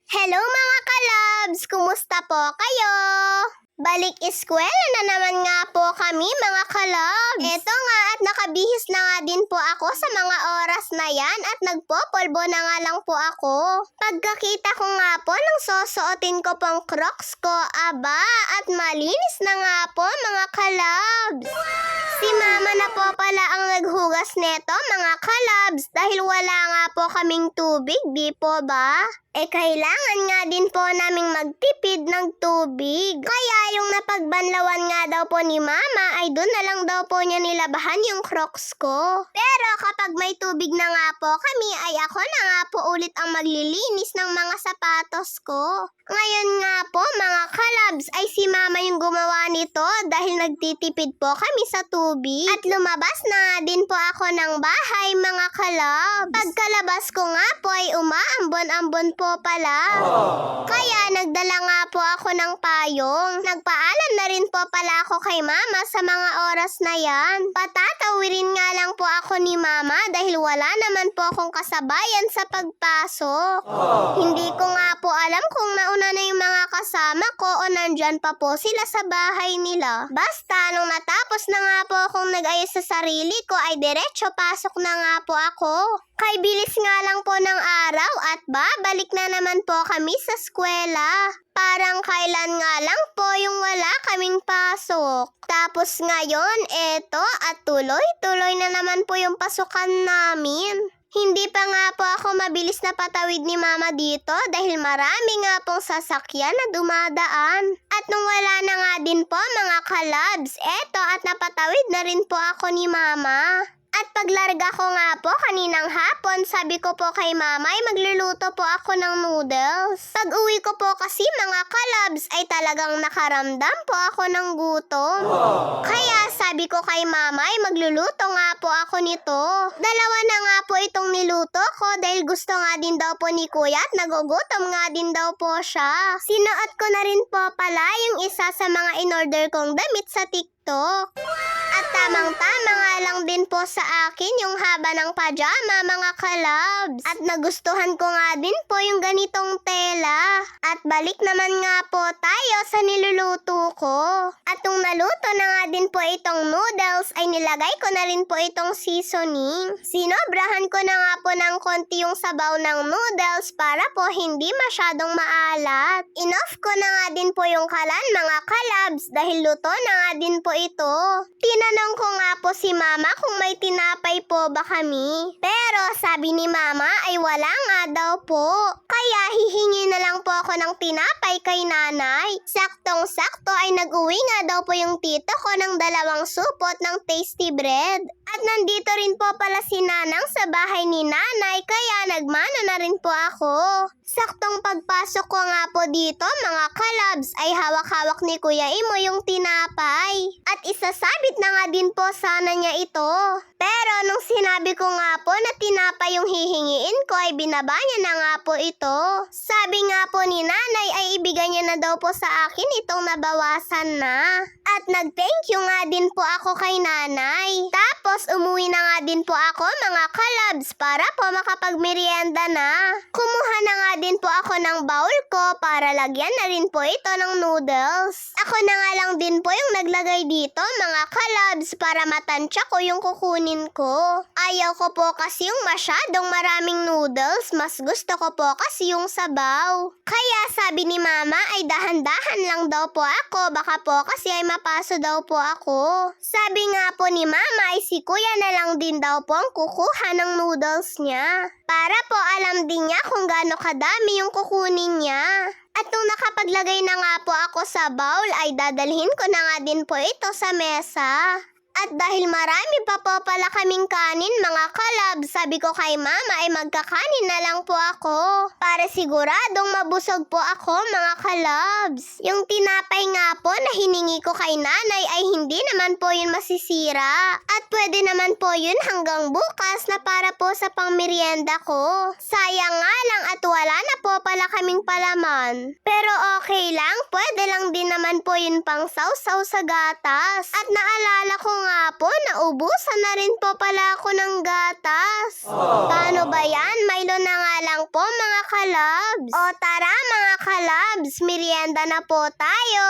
Hello mga kalabs! Kumusta po kayo? Balik eskwela na naman nga po kami mga kalabs. Eto nga at nakabihis na nga din po ako sa mga oras na yan at nagpopolbo na nga lang po ako. Pagkakita ko nga po nang sosuotin ko pong Crocs ko, aba at malinis na nga po mga kalabs. Si mama na po pala ang naghugas neto mga kalabs dahil wala nga po kaming tubig, di po ba? Kailangan nga din po naming magtipid ng tubig. Kaya yung napagbanlawan nga daw po ni mama ay doon na lang daw po niya nilabahan yung Crocs ko. Pero kapag may tubig na nga po kami ay ako na nga po ulit ang maglilinis ng mga sapatos ko. Ngayon nga po mga kalabs ay si mama yung gumawa nito dahil nagtitipid po kami sa tubig. At lumabas na nga din po ako ng bahay mga kalabs. Pagkalabas ko nga po ay umaambon-ambon po pala. Kaya nagdala nga po ako ng payong. Nagpaalam na rin po pala ako kay mama sa mga oras na yan. Patatawirin nga lang po ako ni mama dahil wala naman po akong kasabayan sa pagpasok. Hindi ko nga po alam kung nauna na yung mga kasama ko o nandyan pa po sila sa bahay nila. Basta nung natapos na nga po akong nag-ayos sa sarili ko ay diretso pasok na nga po ako. Kay bilis nga lang po ng araw at babalik na naman po kami sa eskwela. Parang kailan nga lang po yung wala kaming pasok. Tapos ngayon, eto at tuloy-tuloy na naman po yung pasukan namin. Hindi pa nga po ako mabilis na patawid ni mama dito dahil marami nga pong sasakyan na dumadaan. At nung wala na nga din po mga kalabs, eto at napatawid na rin po ako ni mama. At paglarga ko nga po kaninang hapon, sabi ko po kay mama ay magluluto po ako ng noodles. Pag uwi ko po kasi mga kalabs ay talagang nakaramdam po ako ng gutom. Kaya sabi ko kay mama ay magluluto nga po ako nito. Dalawa na nga po itong niluto ko dahil gusto nga din daw po ni kuya at nagugutom nga din daw po siya. Sinuot ko na rin po pala yung isa sa mga in-order kong damit sa TikTok. At tamang-tama nga lang din po sa akin yung haba ng pajama mga kalabs. At nagustuhan ko nga din po yung ganitong tela. At balik naman nga po tayo sa niluluto ko. At nung naluto na nga din po itong noodles ay nilagay ko na rin po itong seasoning. Sinobrahan ko na nga po ng konti yung sabaw ng noodles para po hindi masyadong maalat. Inoff ko na nga din po yung kalan mga kalabs dahil luto na nga din po ito. Tinanong ko nga po si mama kung may tinapay po ba kami. Pero sabi ni mama ay wala nga daw po. Kaya hihingi na lang po ako ng tinapay kay nanay. Saktong-sakto ay nag-uwi nga daw po yung tito ko ng 2 supot ng tasty bread. At nandito rin po pala si nanang sa bahay ni nanay kaya nagmano na rin po ako. Saktong pagpasok ko nga po dito mga kalabs ay hawak-hawak ni Kuya Imo yung tinapay. At isasabit na nga din po sana niya ito. Pero nung sinabi ko nga po na tinapay yung hihingiin ko ay binaba niya na nga po ito. Sabi nga po ni nanay ay ibigay niya na daw po sa akin itong nabawasan na. At nag-thank you nga din po ako kay nanay. Tapos umuwi na nga din po ako mga kalabs para po makapagmerienda na. Kumuha na nga din po ako ng bowl ko para lagyan na rin po ito ng noodles. Ako na nga lang din po yung naglagay dito mga kalabs para matansya ko yung kukunin ko. Ayaw ko po kasi yung masyadong maraming noodles, mas gusto ko po kasi yung sabaw. Kaya sabi ni mama ay dahan-dahan lang daw po ako, baka po kasi ay mapaso daw po ako. Sabi nga po ni mama ay si kuya na lang din daw po ang kukuha ng noodles niya. Para po alam din niya kung gaano kadami yung kukunin niya. At nung nakapaglagay na nga po ako sa bowl ay dadalhin ko na nga din po ito sa mesa. At dahil marami pa po pala kaming kanin mga kalabs, sabi ko kay mama ay magkakanin na lang po ako. Para siguradong mabusog po ako mga kalabs. Yung tinapay nga po na hiningi ko kay nanay ay hindi naman po yun masisira. At pwede naman po yun hanggang bukas na para po sa pangmerienda ko. Sayang nga lang at wala na po pala kaming palaman. Pero okay lang, pwede lang din naman po yun pang sausaw sa gatas. At naalala ko nga nga po, naubusan na rin po pala ako ng gatas. Paano ba yan? Milo na nga lang po mga kalabs. O tara mga kalabs, merienda na po tayo.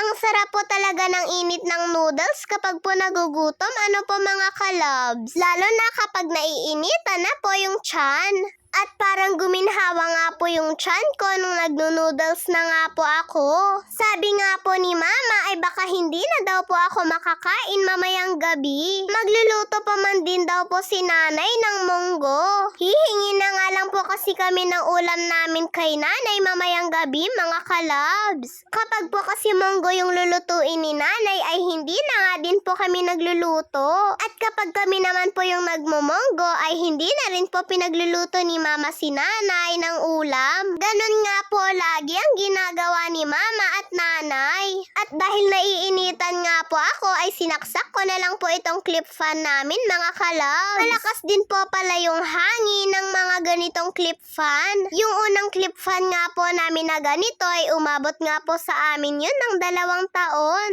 Ang sarap po talaga ng init ng noodles kapag po nagugutom, ano po mga kalabs? Lalo na kapag naiinitan na po yung tiyan. At parang guminhawa nga po yung tiyan ko nung nagno-noodles na nga po ako. Sabi nga po ni mama ay baka hindi na daw po ako makakain mamayang gabi. Magluluto pa man din daw po si nanay ng munggo. Hihingi na nga lang po kasi kami ng ulam namin kay nanay mamayang gabi mga kalabs. Kapag po kasi munggo yung lulutuin ni nanay ay hindi na nga din po kami nagluluto. At kapag kami naman po yung nagmumunggo ay hindi na rin po pinagluluto ni mama si nanay ng ulam. Ganon nga po lagi ang ginagawa ni mama at nanay. At dahil naiinitan nga po ako ay sinaksak ko na lang po itong clip fan namin mga kalabs. Malakas din po pala yung hangin ng mga ganitong clip fan. Yung unang clip fan nga po namin na ganito ay umabot nga po sa amin yun ng 2 taon.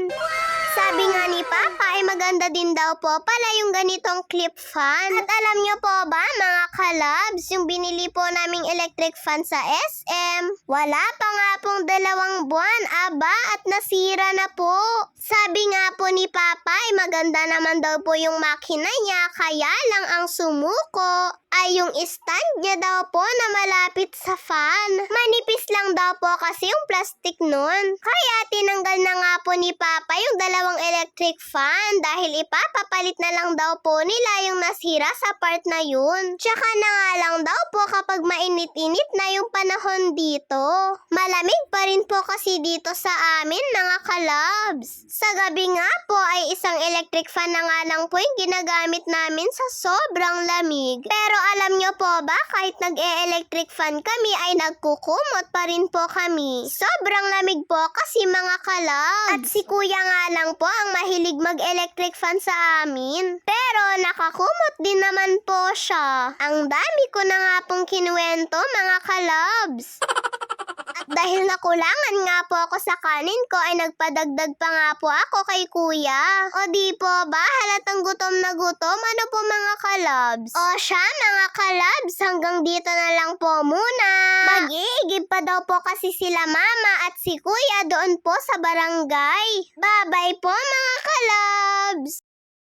Sabi nga ni Papa ay maganda din daw po pala yung ganitong clip fan. At alam nyo po ba mga kalabs, yung binili po naming electric fan sa SM, wala pa nga pong 2 buwan, aba, at nasira na po. Sabi nga po ni Papa ay maganda naman daw po yung makina niya, kaya lang ang sumuko ay yung stand niya daw po na malapit sa fan. Manipis lang daw po kasi yung plastic nun. Kaya tinanggal na nga po ni Papa yung 2 electric fan dahil ipapapalit na lang daw po nila yung nasira sa part na yun. Tsaka na nga lang daw po kapag mainit-init na yung panahon dito. Malamig pa rin po kasi dito sa amin mga kalabs. Sa gabi nga po ay isang electric fan na nga lang po yung ginagamit namin sa sobrang lamig. Pero alam nyo po ba, kahit nag-e-electric fan kami ay nagkukumot pa rin po kami. Sobrang lamig po kasi mga kalabs. At si kuya nga lang po ang mahilig mag-electric fan sa amin. Pero nakakumot din naman po siya. Ang dami ko na nga pong kinuwento mga kalabs. At dahil nakulangan nga po ako sa kanin ko ay nagpadagdag pa nga po ako kay kuya. O di po ba halatang gutom na gutom, ano po mga kalabs? O siya mga kalabs, hanggang dito na lang po muna. Mag-iigib pa daw po kasi sila mama at si kuya doon po sa barangay. Bye-bye po mga kalabs!